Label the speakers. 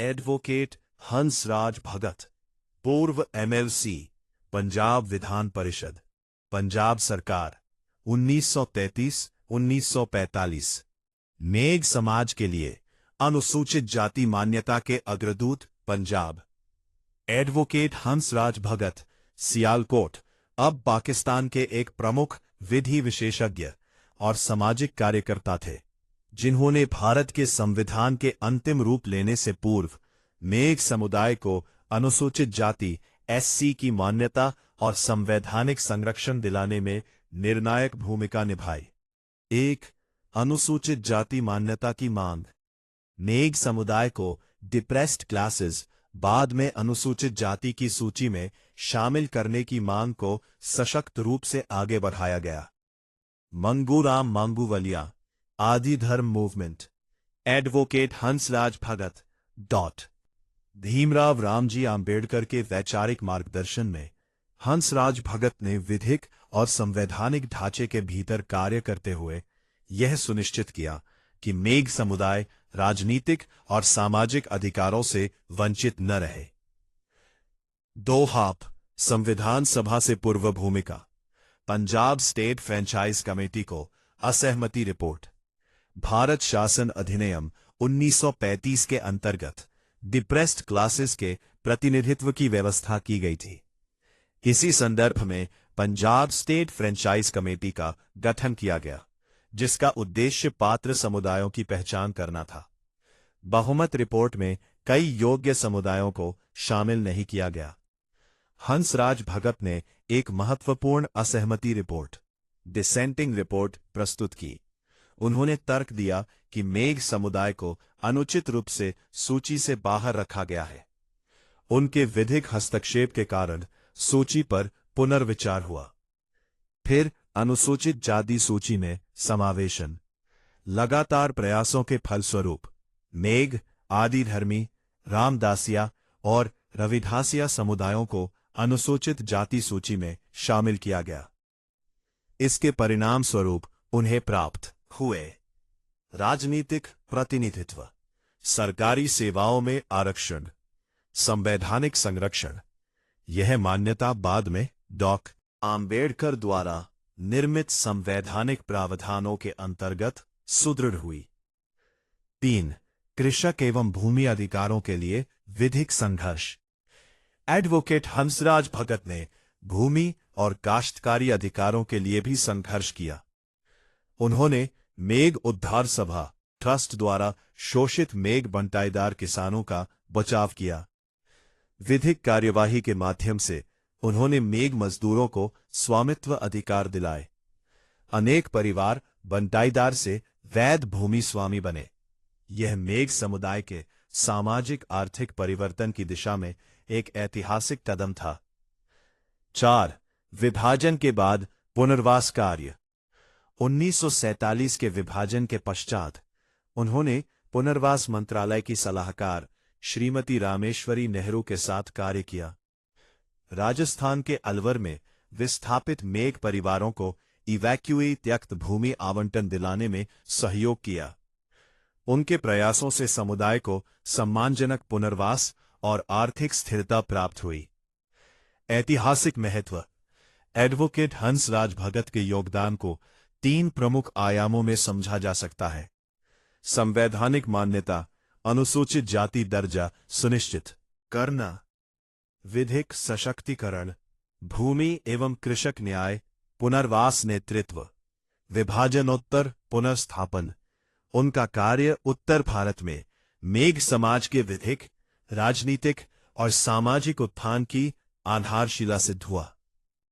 Speaker 1: Advocate Hansraj भगत, पूर्व MLC, Punjab Vidhan Parishad, Punjab सरकार, 1933-1945। मेघ समाज के लिए अनुसूचित जाति मान्यता के अग्रदूत, पंजाब। एडवोकेट हंसराज भगत सियालकोट, अब पाकिस्तान के एक प्रमुख विधि विशेषज्ञ और सामाजिक कार्यकर्ता थे, जिन्होंने भारत के संविधान के अंतिम रूप लेने से पूर्व मेघ समुदाय को अनुसूचित जाति एससी की मान्यता और संवैधानिक संरक्षण दिलाने में निर्णायक भूमिका निभाई। 1. अनुसूचित जाति मान्यता की मांग। मेघ समुदाय को डिप्रेस्ड क्लासेस, बाद में अनुसूचित जाति की सूची में शामिल करने की मांग को सशक्त रूप से आगे बढ़ाया गया। मंगूराम मांगूवलिया, आदि धर्म मूवमेंट। एडवोकेट हंसराज भगत भीमराव रामजी आंबेडकर के वैचारिक मार्गदर्शन में हंसराज भगत ने विधिक और संवैधानिक ढांचे के भीतर कार्य करते हुए यह सुनिश्चित किया कि मेघ समुदाय राजनीतिक और सामाजिक अधिकारों से वंचित न रहे। 2. संविधान सभा से पूर्व भूमिका। पंजाब स्टेट फ्रेंचाइज कमेटी को असहमति रिपोर्ट। भारत शासन अधिनियम 1935 के अंतर्गत डिप्रेस्ड क्लासेस के प्रतिनिधित्व की व्यवस्था की गई थी। इसी संदर्भ में पंजाब स्टेट फ्रेंचाइज कमेटी का गठन किया गया, जिसका उद्देश्य पात्र समुदायों की पहचान करना था। बहुमत रिपोर्ट में कई योग्य समुदायों को शामिल नहीं किया गया। हंसराज भगत ने एक महत्वपूर्ण असहमति रिपोर्ट, डिसेंटिंग रिपोर्ट, प्रस्तुत की। उन्होंने तर्क दिया कि मेघ समुदाय को अनुचित रूप से सूची से बाहर रखा गया है। उनके विधिक हस्तक्षेप के कारण सूची पर पुनर्विचार हुआ। फिर अनुसूचित जाति सूची में समावेशन। लगातार प्रयासों के फलस्वरूप मेघ, आदि धर्मी, रामदासिया और रविदासिया समुदायों को अनुसूचित जाति सूची में शामिल किया गया। इसके परिणाम स्वरूप उन्हें प्राप्त हुए राजनीतिक प्रतिनिधित्व, सरकारी सेवाओं में आरक्षण, संवैधानिक संरक्षण। यह मान्यता बाद में आंबेडकर द्वारा निर्मित संवैधानिक प्रावधानों के अंतर्गत सुदृढ़ हुई। 3. कृषक एवं भूमि अधिकारों के लिए विधिक संघर्ष। एडवोकेट हंसराज भगत ने भूमि और काश्तकारी अधिकारों के लिए भी संघर्ष किया। उन्होंने मेघ उद्धार सभा ट्रस्ट द्वारा शोषित मेघ बंटाईदार किसानों का बचाव किया। विधिक कार्यवाही के माध्यम से उन्होंने मेघ मजदूरों को स्वामित्व अधिकार दिलाए। अनेक परिवार बंटाईदार से वैध भूमि स्वामी बने। यह मेघ समुदाय के सामाजिक आर्थिक परिवर्तन की दिशा में एक ऐतिहासिक कदम था। 4. विभाजन के बाद पुनर्वास कार्य। 1947 के विभाजन के पश्चात उन्होंने पुनर्वास मंत्रालय की सलाहकार श्रीमती रामेश्वरी नेहरू के साथ कार्य किया। राजस्थान के अलवर में विस्थापित मेघ परिवारों को इवैक्यूए त्यक्त भूमि आवंटन दिलाने में सहयोग किया। उनके प्रयासों से समुदाय को सम्मानजनक पुनर्वास और आर्थिक स्थिरता प्राप्त हुई। ऐतिहासिक महत्व। एडवोकेट हंसराज भगत के योगदान को 3 प्रमुख आयामों में समझा जा सकता है। संवैधानिक मान्यता, अनुसूचित जाति दर्जा सुनिश्चित करना, विधिक सशक्तिकरण, भूमि एवं कृषक न्याय, पुनर्वास नेतृत्व, विभाजनोत्तर पुनर्स्थापन। उनका कार्य उत्तर भारत में मेघ समाज के विधिक, राजनीतिक और सामाजिक उत्थान की आधारशिला सिद्ध हुआ।